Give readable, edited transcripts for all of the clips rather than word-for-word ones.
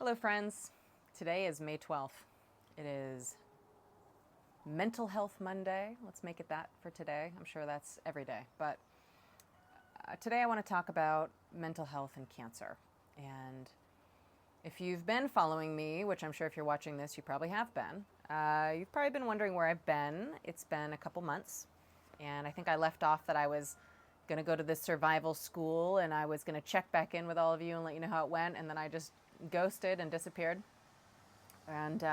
Hello, friends. Today is May 12th. It is Mental Health Monday. Let's make it that for today. I'm sure that's every day. But today I want to talk about mental health and cancer. And if you've been following me, which I'm sure if you're watching this, you probably have been, you've probably been wondering where I've been. It's been a couple months. And I think I left off that I was going to go to this survival school and I was going to check back in with all of you and let you know how it went. And then I just ghosted and disappeared. And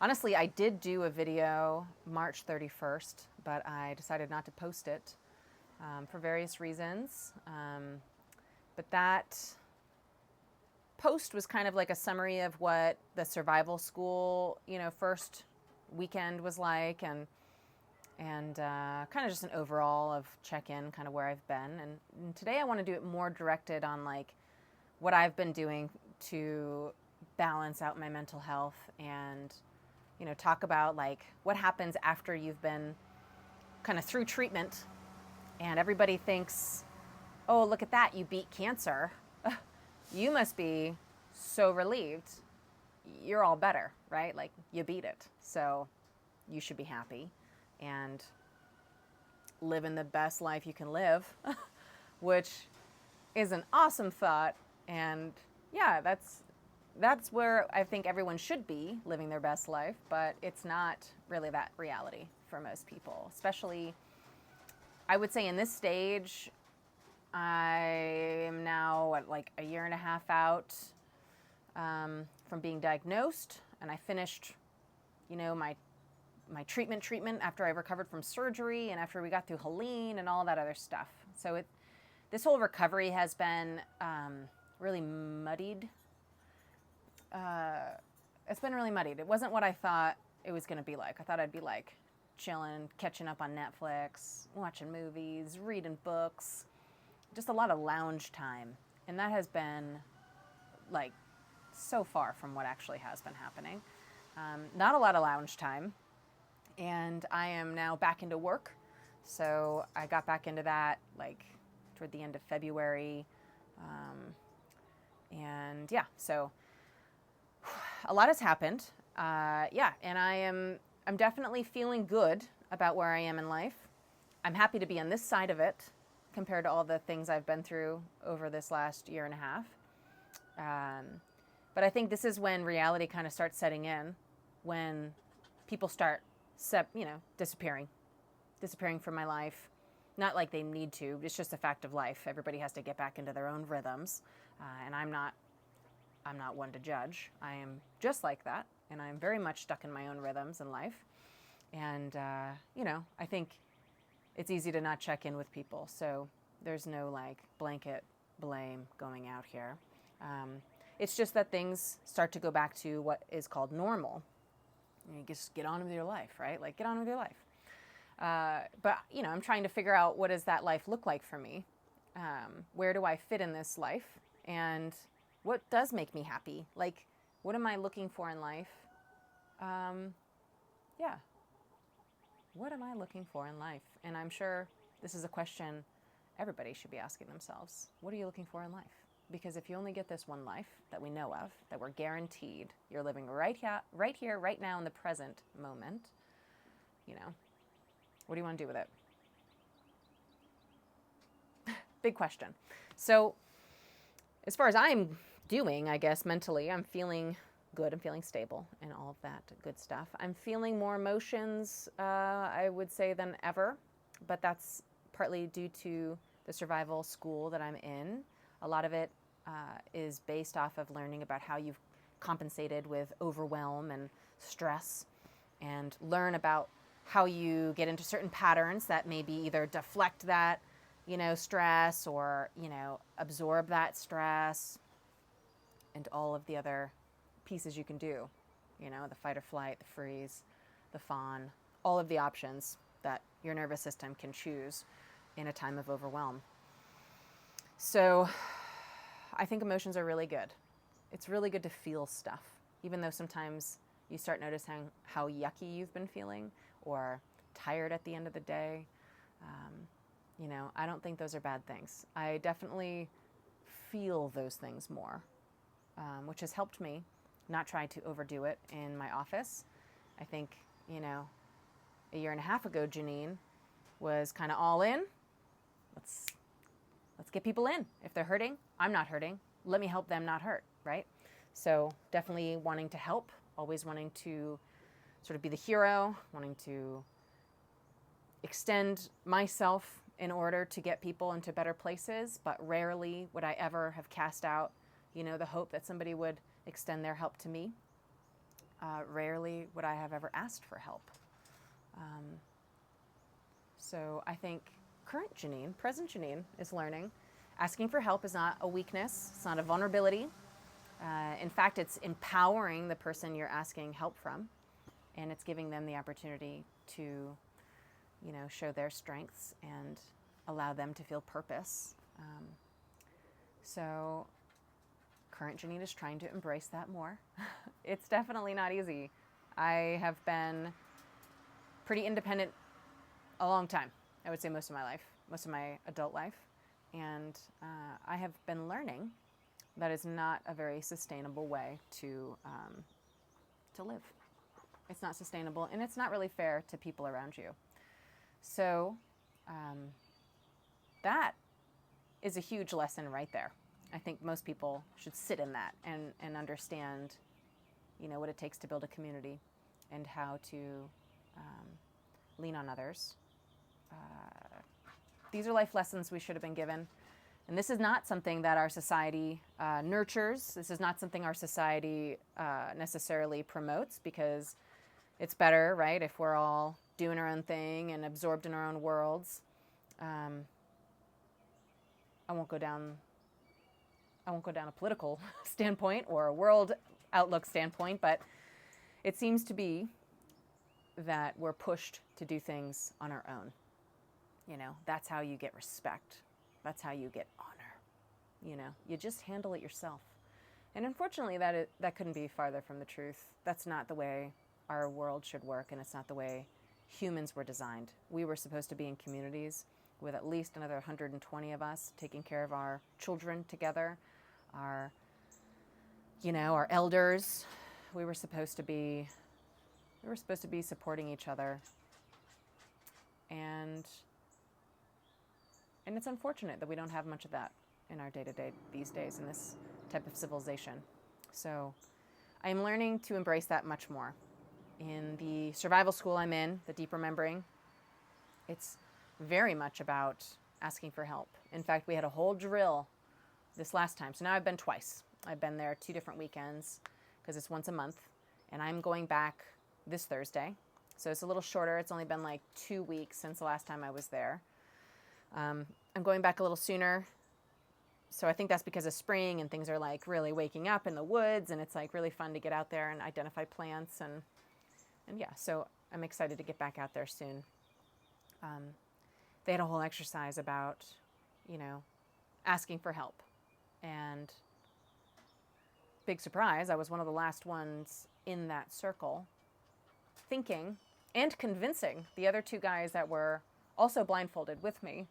honestly, I did do a video March 31st, but I decided not to post it for various reasons. But that post was kind of like a summary of what the survival school, first weekend was like, and kind of just an overall of check-in, kind of where I've been. And today I want to do it more directed on like what I've been doing to balance out my mental health and, talk about like what happens after you've been kind of through treatment and everybody thinks, oh, look at that, you beat cancer. You must be so relieved. You're all better, right? Like you beat it. So you should be happy and living the best life you can live, which is an awesome thought. And yeah, that's where I think everyone should be living their best life, but it's not really that reality for most people, especially I would say in this stage. I am now like a year and a half out from being diagnosed, and I finished, my treatment after I recovered from surgery and after we got through Helene and all that other stuff. So this whole recovery has been really muddied. It's been really muddied. It wasn't what I thought it was going to be like. I thought I'd be like chilling, catching up on Netflix, watching movies, reading books, just a lot of lounge time. And that has been like so far from what actually has been happening. Not a lot of lounge time. And I am now back into work. So I got back into that like toward the end of February. And yeah, so a lot has happened. And I'm definitely feeling good about where I am in life. I'm happy to be on this side of it compared to all the things I've been through over this last year and a half. But I think this is when reality kind of starts setting in, when people start, disappearing from my life. Not like they need to, it's just a fact of life. Everybody has to get back into their own rhythms. And I'm not one to judge. I am just like that. And I'm very much stuck in my own rhythms in life. And, I think it's easy to not check in with people. So there's no like blanket blame going out here. It's just that things start to go back to what is called normal. You just get on with your life, right? Like get on with your life. But I'm trying to figure out, what does that life look like for me? Where do I fit in this life? And what does make me happy? Like, what am I looking for in life? Yeah. What am I looking for in life? And I'm sure this is a question everybody should be asking themselves. What are you looking for in life? Because if you only get this one life that we know of, that we're guaranteed, you're living right here, right now in the present moment, what do you want to do with it? Big question. So as far as I'm doing, I guess mentally, I'm feeling good. I'm feeling stable and all of that good stuff. I'm feeling more emotions, I would say, than ever, but that's partly due to the survival school that I'm in. A lot of it is based off of learning about how you've compensated with overwhelm and stress, and learn about how you get into certain patterns that maybe either deflect that, stress, or, absorb that stress, and all of the other pieces you can do, the fight or flight, the freeze, the fawn, all of the options that your nervous system can choose in a time of overwhelm. So I think emotions are really good. It's really good to feel stuff, even though sometimes you start noticing how yucky you've been feeling or tired at the end of the day. I don't think those are bad things. I definitely feel those things more. which has helped me not try to overdo it in my office. I think, a year and a half ago, Janine was kind of all in. Let's get people in. If they're hurting, I'm not hurting. Let me help them not hurt, right? So definitely wanting to help, always wanting to sort of be the hero, wanting to extend myself in order to get people into better places, but rarely would I ever have cast out, the hope that somebody would extend their help to me. Rarely would I have ever asked for help. So I think current Janine, present Janine, is learning asking for help is not a weakness. It's not a vulnerability. In fact, it's empowering the person you're asking help from, and it's giving them the opportunity to, show their strengths and allow them to feel purpose. So current Janine is trying to embrace that more. It's definitely not easy. I have been pretty independent a long time. I would say most of my life, most of my adult life. And I have been learning that is not a very sustainable way to live. It's not sustainable, and it's not really fair to people around you. So that is a huge lesson right there. I think most people should sit in that and understand, what it takes to build a community and how to lean on others. These are life lessons we should have been given. And this is not something that our society nurtures. This is not something our society necessarily promotes, because it's better, right, if we're all doing our own thing and absorbed in our own worlds. I won't go down a political standpoint or a world outlook standpoint, but it seems to be that we're pushed to do things on our own. That's how you get respect. That's how you get honor. You just handle it yourself. And unfortunately, that couldn't be farther from the truth. That's not the way our world should work, and it's not the way humans were designed. We were supposed to be in communities with at least another 120 of us taking care of our children together, our elders. We were supposed to be supporting each other. And it's unfortunate that we don't have much of that in our day-to-day these days in this type of civilization. So I am learning to embrace that much more. In the survival school I'm in, the Deep Remembering, it's very much about asking for help. In fact, we had a whole drill this last time. So now I've been twice. I've been there 2 different weekends because it's once a month. And I'm going back this Thursday. So it's a little shorter. It's only been like 2 weeks since the last time I was there. I'm going back a little sooner. So I think that's because of spring and things are like really waking up in the woods, and it's like really fun to get out there and identify plants and yeah, so I'm excited to get back out there soon. They had a whole exercise about, asking for help. And big surprise, I was one of the last ones in that circle, thinking and convincing the other 2 guys that were also blindfolded with me,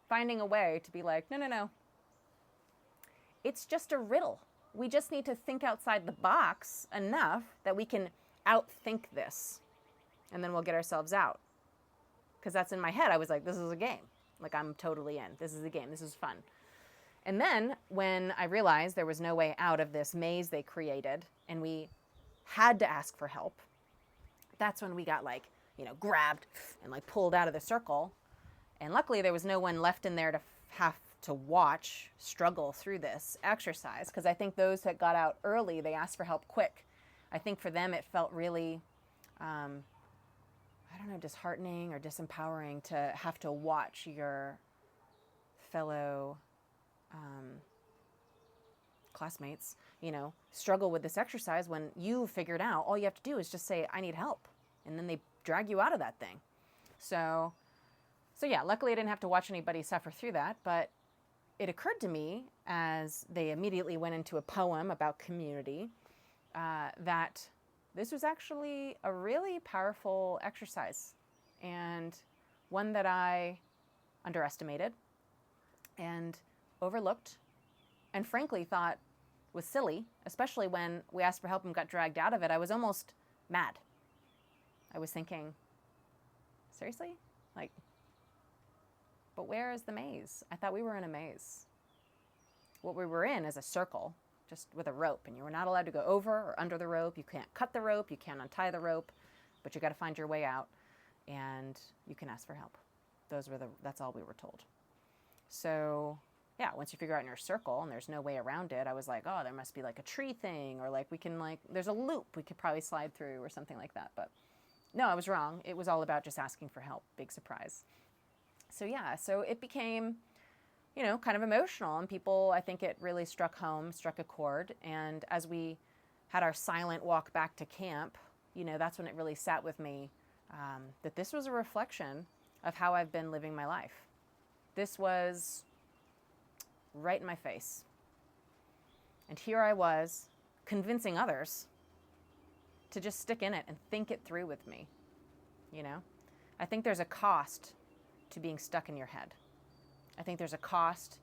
finding a way to be like, no. It's just a riddle. We just need to think outside the box enough that we can outthink this, and then we'll get ourselves out. Because that's in my head. I was like, this is a game. Like, I'm totally in. This is a game. This is fun. And then when I realized there was no way out of this maze they created, and we had to ask for help, that's when we got grabbed and pulled out of the circle. And luckily there was no one left in there to have to watch struggle through this exercise, because I think those that got out early, they asked for help quick. I think for them it felt really, disheartening or disempowering to have to watch your fellow classmates, struggle with this exercise when you figured out all you have to do is just say, I need help. And then they drag you out of that thing. So yeah, luckily I didn't have to watch anybody suffer through that, but it occurred to me as they immediately went into a poem about community, that this was actually a really powerful exercise, and one that I underestimated and overlooked, and frankly thought was silly, especially when we asked for help and got dragged out of it. I was almost mad. I was thinking, seriously? Like, but where is the maze? I thought we were in a maze. What we were in is a circle, just with a rope, and you were not allowed to go over or under the rope. You can't cut the rope, you can't untie the rope, but you got to find your way out, and you can ask for help. That's all we were told. So yeah, once you figure out in your circle and there's no way around it, I was like, oh, there must be like a tree thing, or like we can there's a loop we could probably slide through or something like that. But no, I was wrong. It was all about just asking for help. Big surprise. So yeah, so it became, kind of emotional, and people, I think it really struck a chord. And as we had our silent walk back to camp, that's when it really sat with me, that this was a reflection of how I've been living my life. This was right in my face. And here I was convincing others to just stick in it and think it through with me. I think there's a cost to being stuck in your head. I think there's a cost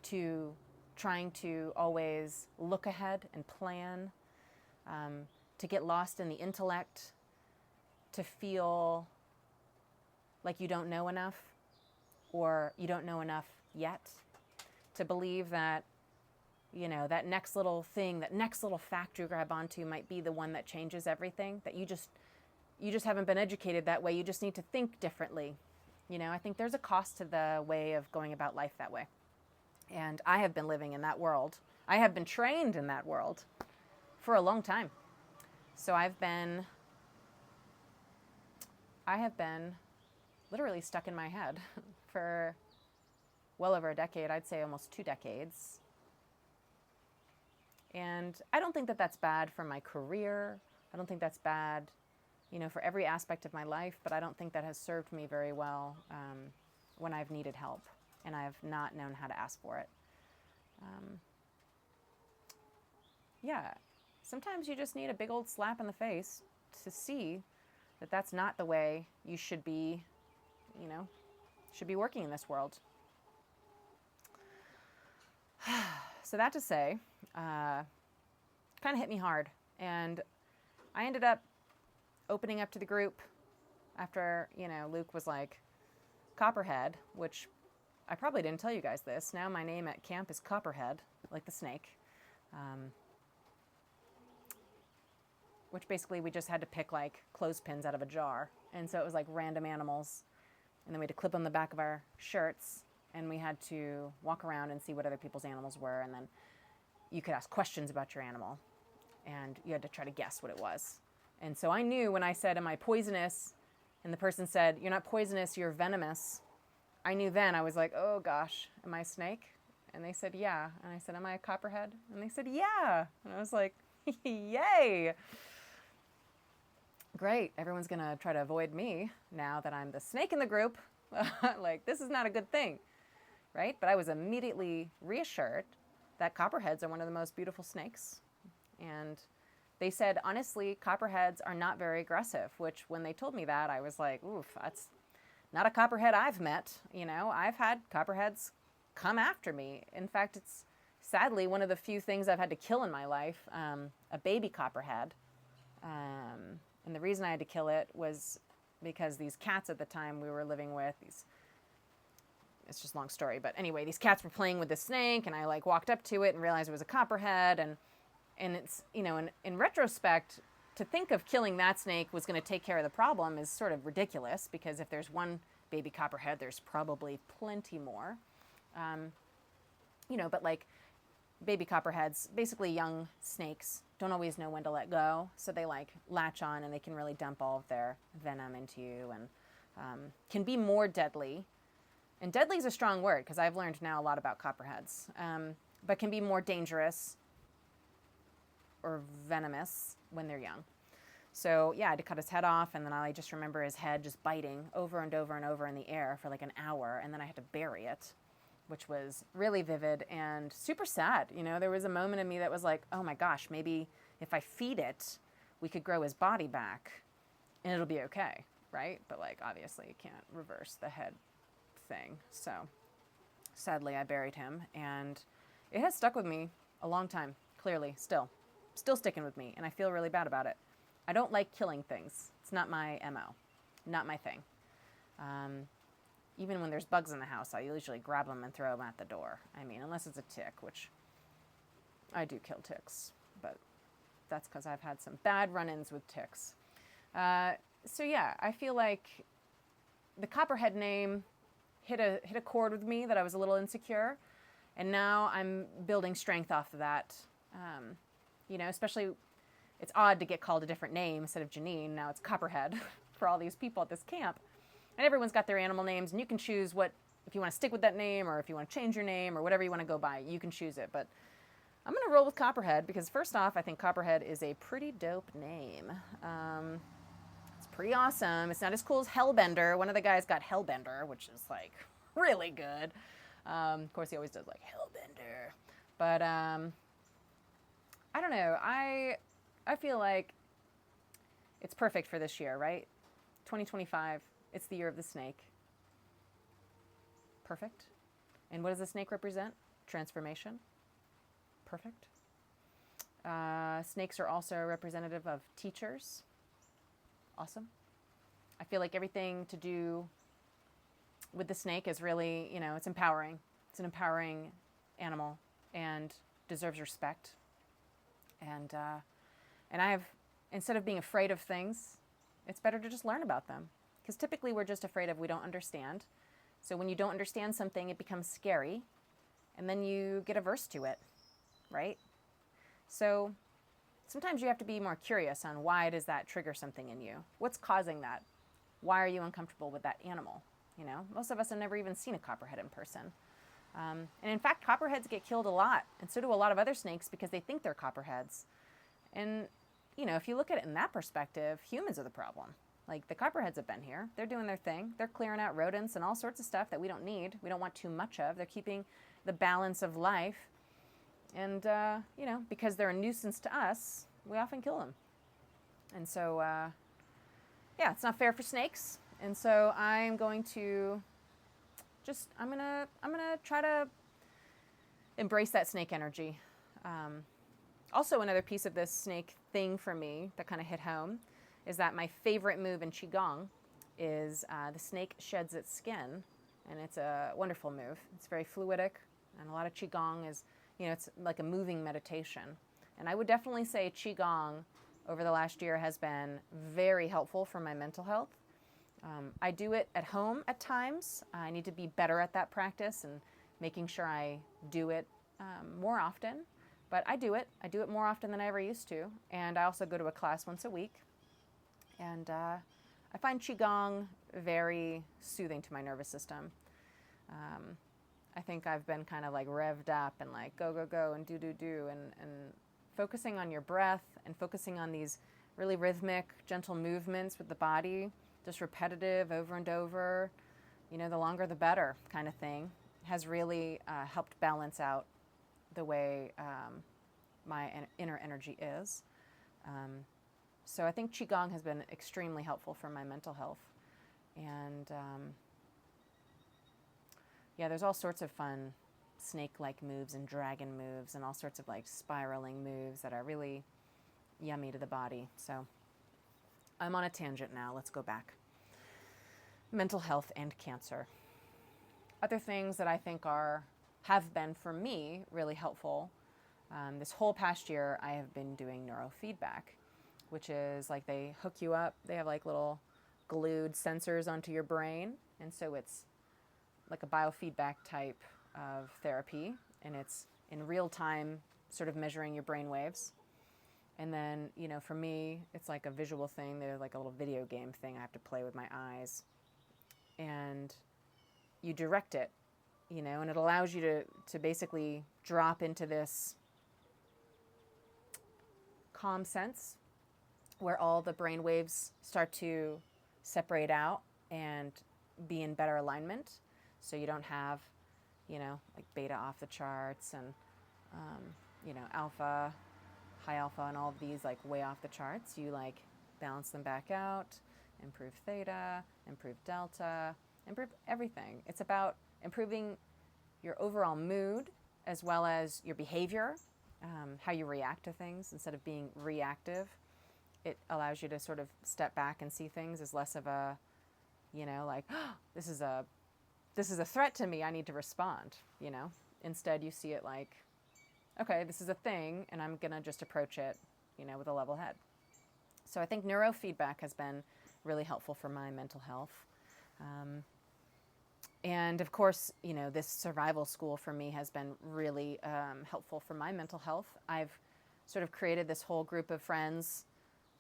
to trying to always look ahead and plan, to get lost in the intellect, to feel like you don't know enough, or you don't know enough yet, to believe that, that next little thing, that next little fact you grab onto might be the one that changes everything, that you just haven't been educated that way. You just need to think differently. I think there's a cost to the way of going about life that way. And I have been living in that world. I have been trained in that world for a long time. So I have been literally stuck in my head for well over a decade. I'd say almost 2 decades. And I don't think that that's bad for my career. I don't think that's bad, for every aspect of my life, but I don't think that has served me very well when I've needed help and I've not known how to ask for it. Yeah, sometimes you just need a big old slap in the face to see that that's not the way you should be, working in this world. So that to say, kind of hit me hard. And I ended up opening up to the group after, Luke was like, Copperhead, which I probably didn't tell you guys this. Now my name at camp is Copperhead, like the snake. Which basically we just had to pick like clothespins out of a jar. And so it was like random animals. And then we had to clip on the back of our shirts. And we had to walk around and see what other people's animals were. And then you could ask questions about your animal. And you had to try to guess what it was. And so I knew when I said, am I poisonous? And the person said, you're not poisonous, you're venomous. I knew then. I was like, oh gosh, am I a snake? And they said, yeah. And I said, am I a copperhead? And they said, yeah. And I was like, yay. Great. Everyone's going to try to avoid me now that I'm the snake in the group. Like, this is not a good thing, right? But I was immediately reassured that copperheads are one of the most beautiful snakes. And they said, honestly, copperheads are not very aggressive, which when they told me that, I was like, oof, that's not a copperhead I've met. I've had copperheads come after me. In fact, it's sadly one of the few things I've had to kill in my life, a baby copperhead. And the reason I had to kill it was because these cats at the time we were living with, it's just a long story, but anyway, these cats were playing with the snake, and I like walked up to it and realized it was a copperhead, and it's, in retrospect, to think of killing that snake was going to take care of the problem is sort of ridiculous, because if there's one baby copperhead, there's probably plenty more. But like baby copperheads, basically young snakes, don't always know when to let go. So they like latch on and they can really dump all of their venom into you, and can be more deadly. And deadly is a strong word because I've learned now a lot about copperheads, but can be more dangerous or venomous when they're young. So yeah, I had to cut his head off, and then I just remember his head just biting over and over and over in the air for like an hour, and then I had to bury it, which was really vivid and super sad. There was a moment in me that was like, oh my gosh, maybe if I feed it, we could grow his body back and it'll be okay, right? But like, obviously you can't reverse the head thing. So sadly I buried him, and it has stuck with me a long time. clearly, still sticking with me, and I feel really bad about it. I don't like killing things. It's not my MO, not my thing. Even when there's bugs in the house, I usually grab them and throw them at the door. I mean, unless it's a tick, which I do kill ticks, but that's because I've had some bad run-ins with ticks. So yeah, I feel like the Copperhead name hit a chord with me that I was a little insecure, and now I'm building strength off of that. You know, especially it's odd to get called a different name instead of Janine. Now it's Copperhead for all these people at this camp. And everyone's got their animal names, and you can choose if you want to stick with that name or if you want to change your name or whatever you want to go by, you can choose it. But I'm going to roll with Copperhead because first off, I think Copperhead is a pretty dope name. It's pretty awesome. It's not as cool as Hellbender. One of the guys got Hellbender, which is like really good. Of course, he always does like Hellbender. But I don't know. I feel like it's perfect for this year, right? 2025. It's the year of the snake. Perfect. And what does the snake represent? Transformation. Perfect. Snakes are also representative of teachers. Awesome. I feel like everything to do with the snake is really, it's empowering. It's an empowering animal and deserves respect. And instead of being afraid of things, it's better to just learn about them. Because typically we're just afraid of we don't understand. So when you don't understand something, it becomes scary. And then you get averse to it, right? So sometimes you have to be more curious on why does that trigger something in you? What's causing that? Why are you uncomfortable with that animal? Most of us have never even seen a copperhead in person. And in fact, copperheads get killed a lot. And so do a lot of other snakes because they think they're copperheads. And, if you look at it in that perspective, humans are the problem. Like the copperheads have been here. They're doing their thing. They're clearing out rodents and all sorts of stuff that we don't need. We don't want too much of. They're keeping the balance of life. And, because they're a nuisance to us, we often kill them. And so, it's not fair for snakes. And so I'm going to I'm going to try to embrace that snake energy. Also, another piece of this snake thing for me that kind of hit home is that my favorite move in Qigong is the snake sheds its skin, and it's a wonderful move. It's very fluidic, and a lot of Qigong is, it's like a moving meditation. And I would definitely say Qigong over the last year has been very helpful for my mental health. I do it at home at times. I need to be better at that practice and making sure I do it more often. But I do it. I do it more often than I ever used to. And I also go to a class once a week. And I find Qigong very soothing to my nervous system. I think I've been kind of like revved up and like go, go, go and do, do, do. And focusing on your breath and focusing on these really rhythmic, gentle movements with the body, just repetitive over and over, the longer the better kind of thing, has really helped balance out the way my inner energy is. So I think Qigong has been extremely helpful for my mental health. And there's all sorts of fun snake-like moves and dragon moves and all sorts of like spiraling moves that are really yummy to the body. So I'm on a tangent now. Let's go back. Mental health and cancer. Other things that I think have been for me really helpful. This whole past year, I have been doing neurofeedback, which is like they hook you up. They have like little glued sensors onto your brain. And so it's like a biofeedback type of therapy. And it's in real time sort of measuring your brain waves. And then, for me, it's like a visual thing. They're like a little video game thing I have to play with my eyes. And you direct it, and it allows you to basically drop into this calm sense where all the brain waves start to separate out and be in better alignment. So you don't have, like beta off the charts and, alpha, high alpha and all of these like way off the charts. You like balance them back out, improve theta, improve delta, improve everything. It's about improving your overall mood as well as your behavior how you react to things instead of being reactive. It allows you to sort of step back and see things as less of a, like, oh, this is a threat to me, I need to respond, Instead you see it like, okay, this is a thing and I'm going to just approach it, with a level head. So I think neurofeedback has been really helpful for my mental health. And of course, this survival school for me has been really helpful for my mental health. I've sort of created this whole group of friends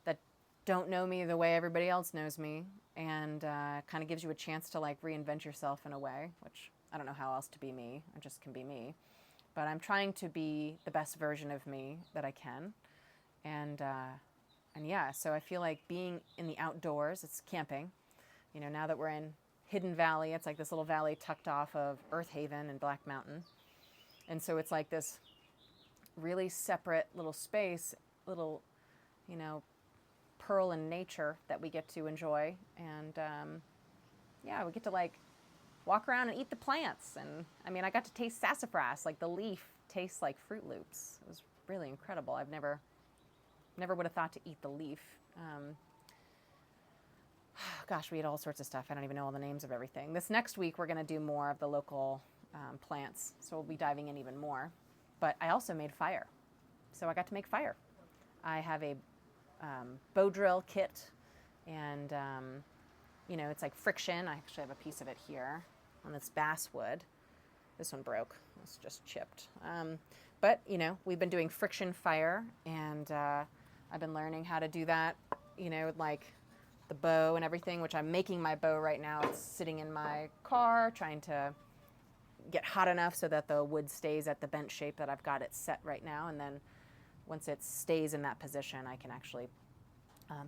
that don't know me the way everybody else knows me, and kind of gives you a chance to like reinvent yourself in a way, which I don't know how else to be me. I just can be me. But I'm trying to be the best version of me that I can. And yeah, so I feel like being in the outdoors, it's camping. Now that we're in Hidden Valley, it's like this little valley tucked off of Earth Haven and Black Mountain. And so it's like this really separate little space, little, pearl in nature that we get to enjoy. And yeah, we get to like walk around and eat the plants. And I mean, I got to taste sassafras, like the leaf tastes like Fruit Loops. It was really incredible. I've never would have thought to eat the leaf. Gosh, we ate all sorts of stuff. I don't even know all the names of everything. This next week, we're going to do more of the local plants. So we'll be diving in even more. But I also made fire. So I got to make fire. I have a bow drill kit, and it's like friction. I actually have a piece of it here on this basswood. This one broke. It's just chipped. But we've been doing friction fire, and I've been learning how to do that. Like the bow and everything, which I'm making my bow right now. It's sitting in my car, trying to get hot enough so that the wood stays at the bent shape that I've got it set right now, and then once it stays in that position, I can actually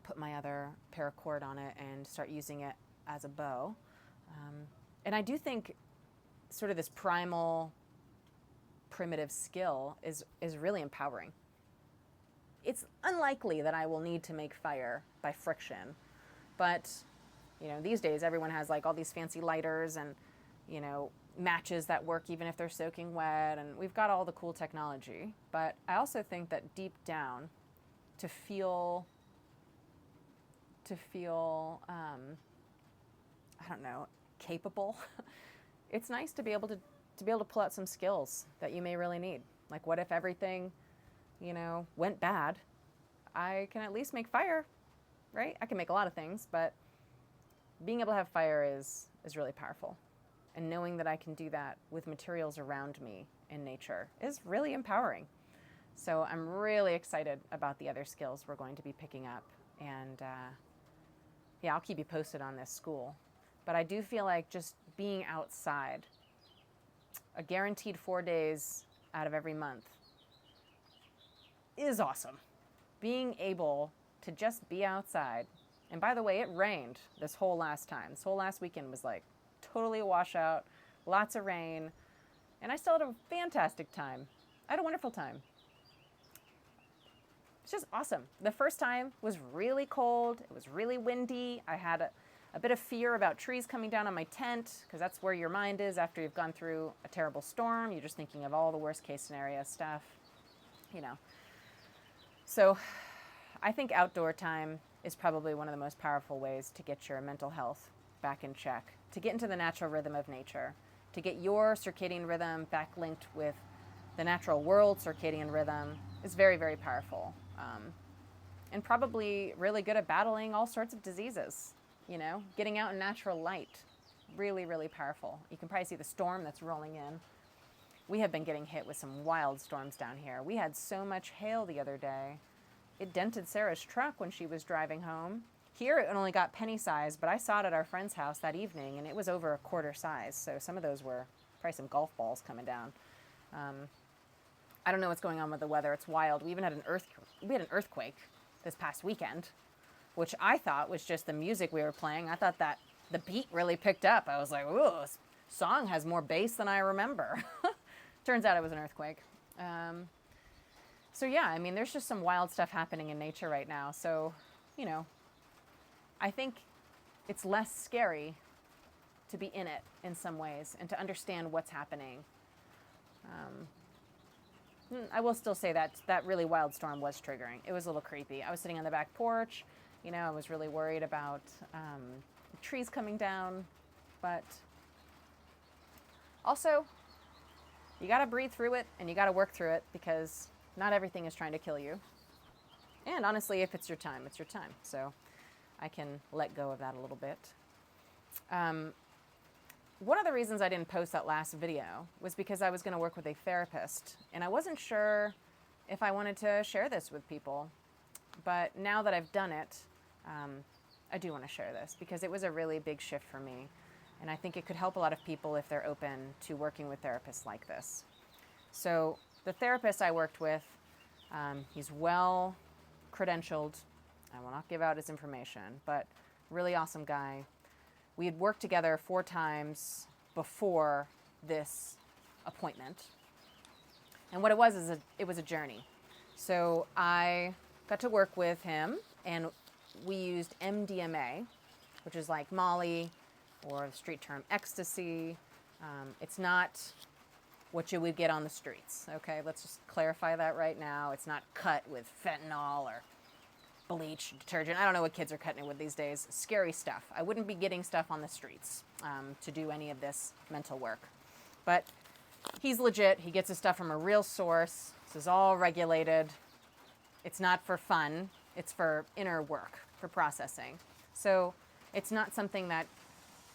put my other paracord on it and start using it as a bow. And I do think sort of this primal, primitive skill is really empowering. It's unlikely that I will need to make fire by friction, but these days everyone has like all these fancy lighters and matches that work even if they're soaking wet, and we've got all the cool technology. But I also think that deep down, to feel I don't know, capable, it's nice to be able to pull out some skills that you may really need. Like, what if everything went bad? I can at least make fire, right? I can make a lot of things, but being able to have fire is really powerful. And knowing that I can do that with materials around me in nature is really empowering. So I'm really excited about the other skills we're going to be picking up. And yeah, I'll keep you posted on this school. But I do feel like just being outside, a guaranteed 4 days out of every month, is awesome. Being able to just be outside. And by the way, it rained this whole last time. This whole last weekend was like totally a washout, lots of rain, and I still had a fantastic time. I had a wonderful time. It's just awesome. The first time was really cold. It was really windy. I had a bit of fear about trees coming down on my tent, because that's where your mind is after you've gone through a terrible storm. You're just thinking of all the worst case scenario stuff, So I think outdoor time is probably one of the most powerful ways to get your mental health back in check, to get into the natural rhythm of nature, to get your circadian rhythm back linked with the natural world circadian rhythm is very, very powerful. And probably really good at battling all sorts of diseases, getting out in natural light, really, really powerful. You can probably see the storm that's rolling in. We have been getting hit with some wild storms down here. We had so much hail the other day. It dented Sarah's truck when she was driving home. Here it only got penny size, but I saw it at our friend's house that evening, and it was over a quarter size. So some of those were probably some golf balls coming down. I don't know what's going on with the weather. It's wild. We even had an earthquake this past weekend, which I thought was just the music we were playing. I thought that the beat really picked up. I was like, ooh, this song has more bass than I remember. Turns out it was an earthquake. So yeah, I mean, there's just some wild stuff happening in nature right now. So, I think it's less scary to be in it in some ways and to understand what's happening. I will still say that that really wild storm was triggering. It was a little creepy. I was sitting on the back porch. I was really worried about trees coming down, but also you got to breathe through it and you got to work through it, because not everything is trying to kill you. And honestly, if it's your time, it's your time. So I can let go of that a little bit. One of the reasons I didn't post that last video was because I was going to work with a therapist, and I wasn't sure if I wanted to share this with people. But now that I've done it, I do want to share this because it was a really big shift for me. And I think it could help a lot of people if they're open to working with therapists like this. So the therapist I worked with, he's well credentialed. I will not give out his information, but really awesome guy. We had worked together 4 times before this appointment. And what it was is it was a journey. So I got to work with him, and we used MDMA, which is like Molly, or the street term ecstasy. It's not what you would get on the streets, okay? Let's just clarify that right now. It's not cut with fentanyl or bleach, detergent. I don't know what kids are cutting it with these days. Scary stuff. I wouldn't be getting stuff on the streets to do any of this mental work. But he's legit. He gets his stuff from a real source. This is all regulated. It's not for fun. It's for inner work, for processing. So it's not something that,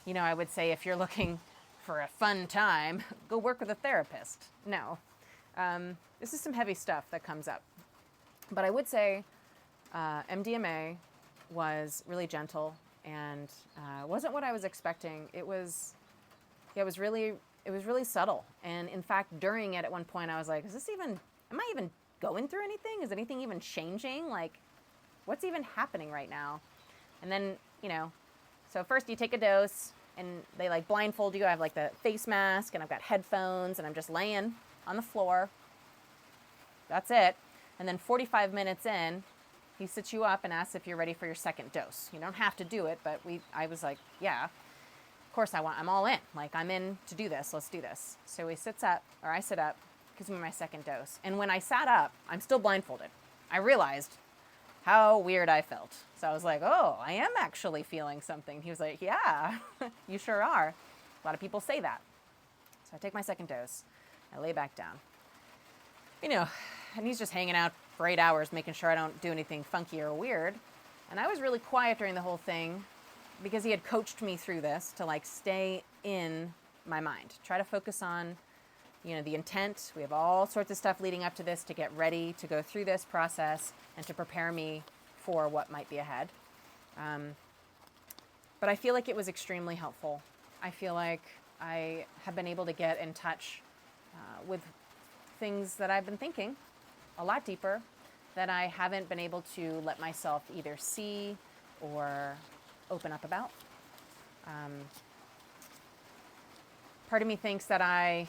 I would say if you're looking for a fun time, go work with a therapist. No. This is some heavy stuff that comes up. But I would say MDMA was really gentle and wasn't what I was expecting. It was really subtle. And in fact, during it at one point, I was like, am I even going through anything? Is anything even changing? Like, what's even happening right now? And then, so first you take a dose and they like blindfold you. I have like the face mask and I've got headphones and I'm just laying on the floor. That's it. And then 45 minutes in, he sits you up and asks if you're ready for your second dose. You don't have to do it, but I was like, yeah, of course I'm all in. Like, I'm in to do this. Let's do this. So he sits up, or I sit up, gives me my second dose. And when I sat up, I'm still blindfolded. I realized how weird I felt. So I was like, oh, I am actually feeling something. He was like, yeah, you sure are. A lot of people say that. So I take my second dose. I lay back down. And he's just hanging out for 8 hours, making sure I don't do anything funky or weird. And I was really quiet during the whole thing because he had coached me through this to like stay in my mind, try to focus on, the intent. We have all sorts of stuff leading up to this to get ready to go through this process and to prepare me for what might be ahead. But I feel like it was extremely helpful. I feel like I have been able to get in touch with things that I've been thinking a lot deeper that I haven't been able to let myself either see or open up about. Part of me thinks that I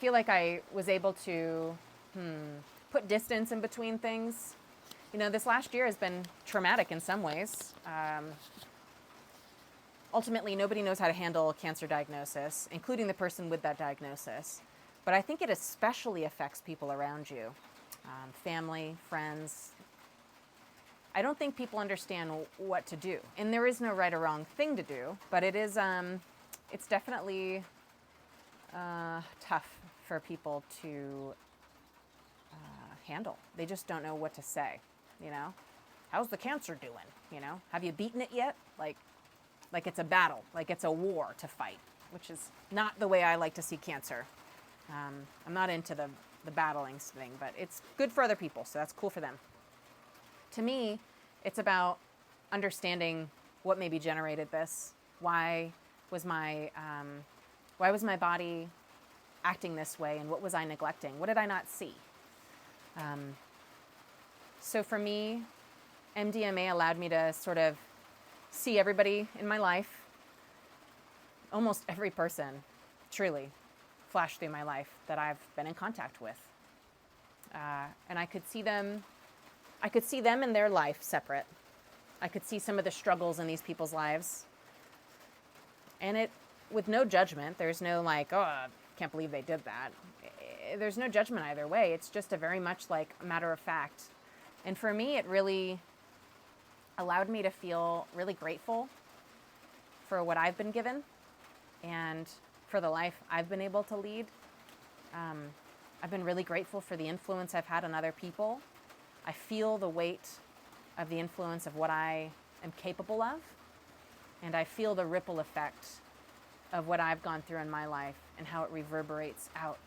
feel like I was able to put distance in between things. This last year has been traumatic in some ways. Ultimately, nobody knows how to handle a cancer diagnosis, including the person with that diagnosis. But I think it especially affects people around you, family, friends. I don't think people understand what to do. And there is no right or wrong thing to do, but it is, it's definitely tough for people to handle. They just don't know what to say, How's the cancer doing, Have you beaten it yet? Like it's a battle, like it's a war to fight, which is not the way I like to see cancer. I'm not into the battling thing, but it's good for other people, so that's cool for them. To me, it's about understanding what maybe generated this. Why was my body acting this way, and what was I neglecting? What did I not see? So for me, MDMA allowed me to sort of see everybody in my life, almost every person, truly, flash through my life that I've been in contact with. And I could see them in their life separate. I could see some of the struggles in these people's lives. And with no judgment, there's no like, oh, I can't believe they did that. there's no judgment either way. It's just a very much like a matter of fact. And for me, it really allowed me to feel really grateful for what I've been given and for the life I've been able to lead. I've been really grateful for the influence I've had on other people. I feel the weight of the influence of what I am capable of, and I feel the ripple effect of what I've gone through in my life and how it reverberates out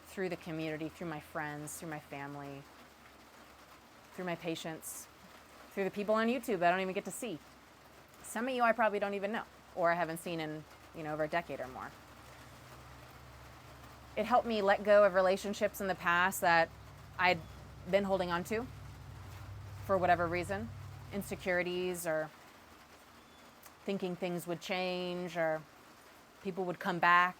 through the community, through my friends, through my family, through my patients, through the people on YouTube that I don't even get to see. Some of you I probably don't even know, or I haven't seen in, over a decade or more. It helped me let go of relationships in the past that I'd been holding on to for whatever reason, insecurities or thinking things would change or people would come back.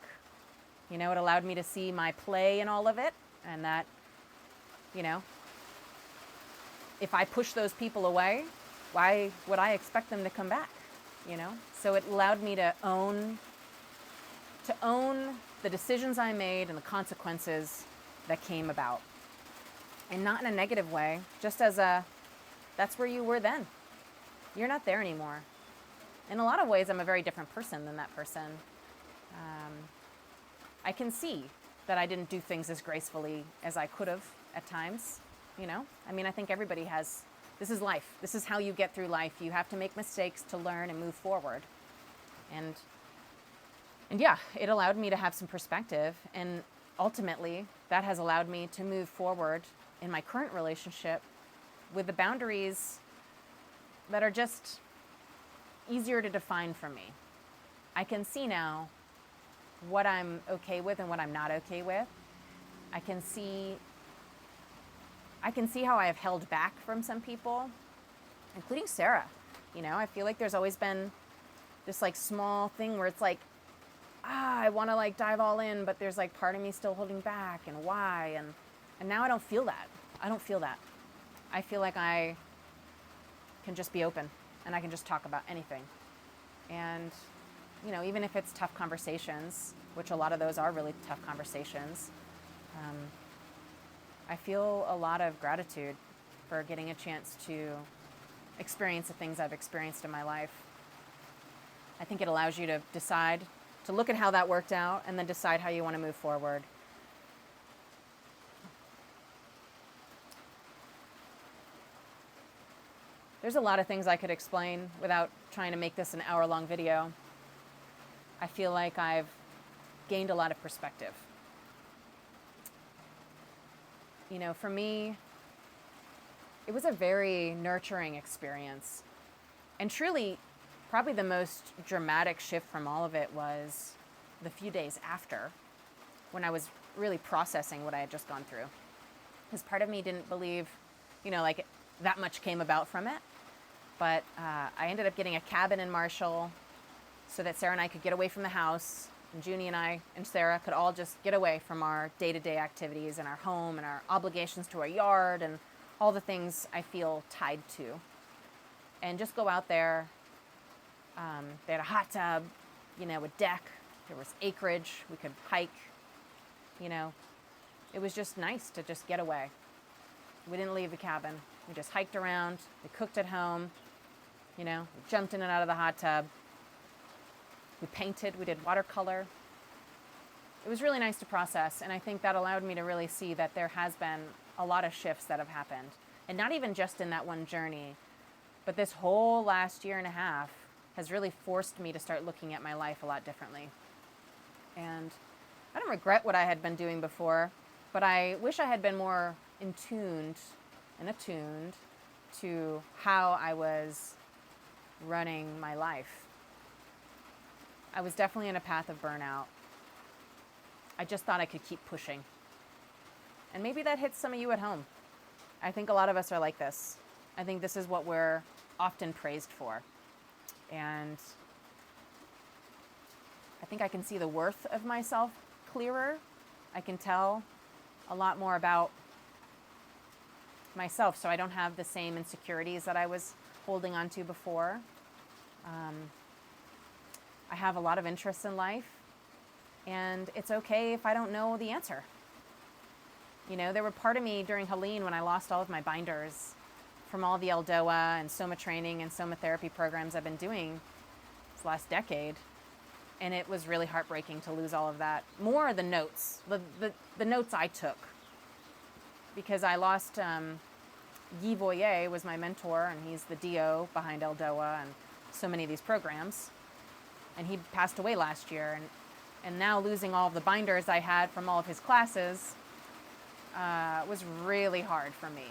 It allowed me to see my play in all of it, and that, if I push those people away, why would I expect them to come back? So it allowed me to own the decisions I made and the consequences that came about. And not in a negative way, just as that's where you were then. You're not there anymore. In a lot of ways, I'm a very different person than that person. I can see that I didn't do things as gracefully as I could have at times. I think everybody has, this is life. This is how you get through life. You have to make mistakes to learn and move forward. And yeah, it allowed me to have some perspective. And ultimately, that has allowed me to move forward in my current relationship with the boundaries that are just easier to define for me. I can see now what I'm okay with and what I'm not okay with. I can see how I have held back from some people, including Sarah. I feel like there's always been this small thing where it's I want to dive all in, but there's part of me still holding back, and why? And now I don't feel that. I don't feel that. I feel like I can just be open and I can just talk about anything. And, even if it's tough conversations, which a lot of those are really tough conversations, I feel a lot of gratitude for getting a chance to experience the things I've experienced in my life. I think it allows you to decide, to look at how that worked out and then decide how you want to move forward. There's a lot of things I could explain without trying to make this an hour-long video. I feel like I've gained a lot of perspective. For me, it was a very nurturing experience. And truly, probably the most dramatic shift from all of it was the few days after, when I was really processing what I had just gone through. Because part of me didn't believe, that much came about from it. But I ended up getting a cabin in Marshall so that Sarah and I could get away from the house, and Junie and I and Sarah could all just get away from our day-to-day activities and our home and our obligations to our yard and all the things I feel tied to. And just go out there. They had a hot tub, a deck. There was acreage. We could hike. It was just nice to just get away. We didn't leave the cabin. We just hiked around. We cooked at home. We jumped in and out of the hot tub. We painted. We did watercolor. It was really nice to process, and I think that allowed me to really see that there has been a lot of shifts that have happened. And not even just in that one journey, but this whole last year and a half has really forced me to start looking at my life a lot differently. And I don't regret what I had been doing before, but I wish I had been more attuned to how I was running my life. I was definitely in a path of burnout. I just thought I could keep pushing. And maybe that hits some of you at home. I think a lot of us are like this. I think this is what we're often praised for. And I think I can see the worth of myself clearer. I can tell a lot more about myself, so I don't have the same insecurities that I was holding on to before. I have a lot of interests in life, and it's okay if I don't know the answer. You know, there were part of me during Helene when I lost all of my binders from all the Eldoa and Soma training and Soma therapy programs I've been doing this last decade. And it was really heartbreaking to lose all of that. More the notes, the notes I took. Because I lost, Guy Voyer was my mentor, and he's the DO behind Eldoa and so many of these programs. And he passed away last year. And now losing all of the binders I had from all of his classes was really hard for me.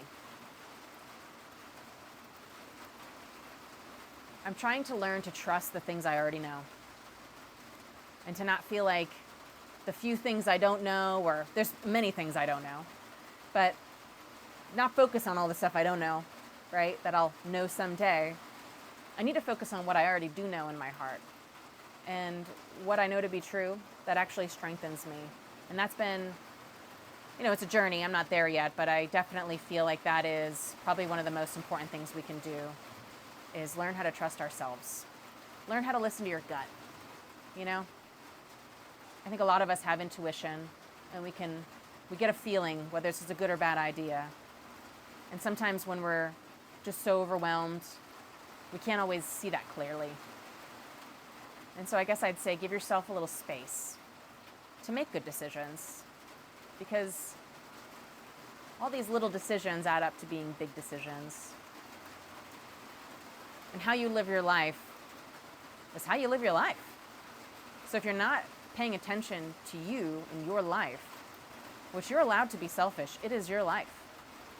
I'm trying to learn to trust the things I already know. And to not feel like the few things I don't know, or there's many things I don't know, but not focus on all the stuff I don't know, right? That I'll know someday. I need to focus on what I already do know in my heart. And what I know to be true that actually strengthens me. And that's been, you know, it's a journey. I'm not there yet, but I definitely feel like that is probably one of the most important things we can do, is learn how to trust ourselves. Learn how to listen to your gut, you know? I think a lot of us have intuition, and we get a feeling whether this is a good or bad idea. And sometimes when we're just so overwhelmed, we can't always see that clearly. And so I guess I'd say give yourself a little space to make good decisions, because all these little decisions add up to being big decisions. And how you live your life is how you live your life. So if you're not paying attention to you in your life, which you're allowed to be selfish, it is your life.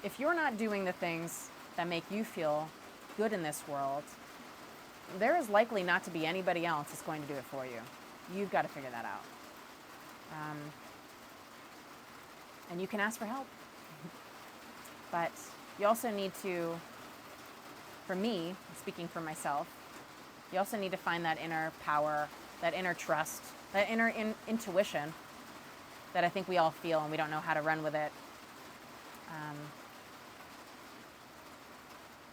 If you're not doing the things that make you feel good in this world, there is likely not to be anybody else that's going to do it for you. You've got to figure that out. And you can ask for help. But you also need to, for me, speaking for myself, you also need to find that inner power, that inner trust, that inner intuition that I think we all feel and we don't know how to run with it.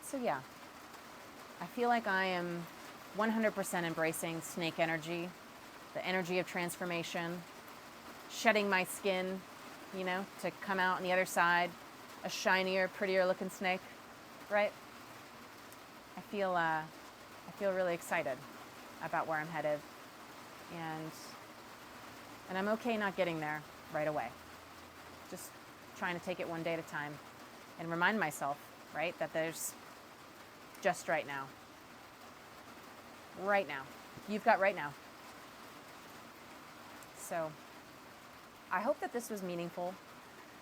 So yeah, I feel like I am 100% embracing snake energy, the energy of transformation, shedding my skin, you know, to come out on the other side, a shinier, prettier looking snake, right? I feel really excited about where I'm headed, and I'm okay not getting there right away. Just trying to take it one day at a time and remind myself, right, that there's just right now. Right now. You've got right now. So I hope that this was meaningful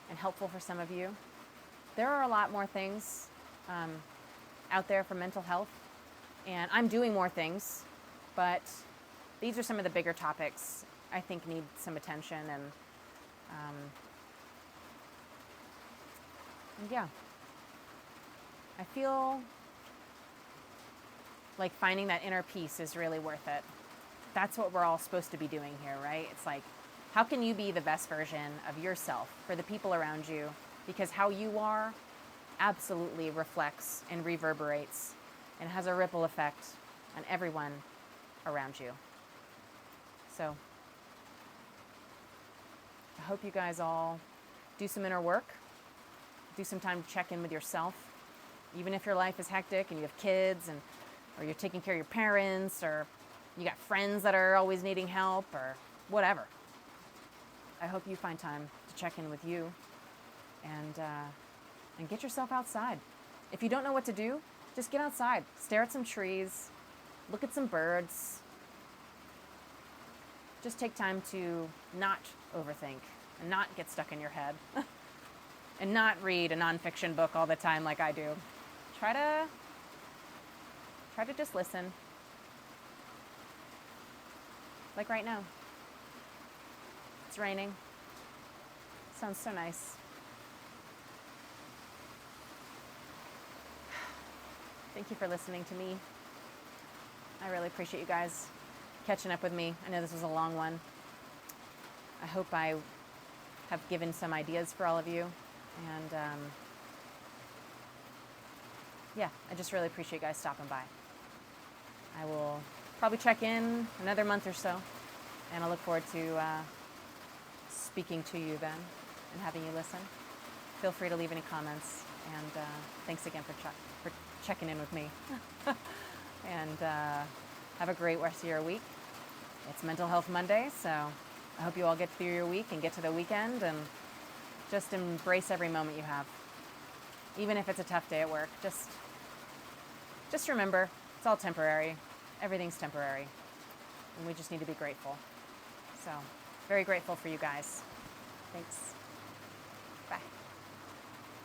and helpful for some of you. There are a lot more things out there for mental health, and I'm doing more things, but these are some of the bigger topics I think need some attention, and yeah, I feel like finding that inner peace is really worth it. That's what we're all supposed to be doing here, right? It's like, how can you be the best version of yourself for the people around you? Because how you are absolutely reflects and reverberates and has a ripple effect on everyone around you. So I hope you guys all do some inner work, do some time to check in with yourself, even if your life is hectic and you have kids, or you're taking care of your parents, or you got friends that are always needing help, or whatever. I hope you find time to check in with you and get yourself outside. If you don't know what to do, just get outside, stare at some trees, look at some birds. Just take time to not overthink and not get stuck in your head and not read a nonfiction book all the time like I do. Try to just listen. Like right now. It's raining. Sounds so nice. Thank you for listening to me. I really appreciate you guys catching up with me. I know this was a long one. I hope I have given some ideas for all of you. And yeah, I just really appreciate you guys stopping by. I will probably check in another month or so, and I look forward to speaking to you then and having you listen. feel free to leave any comments. And thanks again for checking in with me. And have a great rest of your week. It's Mental Health Monday, so I hope you all get through your week and get to the weekend and just embrace every moment you have. Even if it's a tough day at work, just remember, it's all temporary. Everything's temporary. And we just need to be grateful. So, very grateful for you guys. Thanks.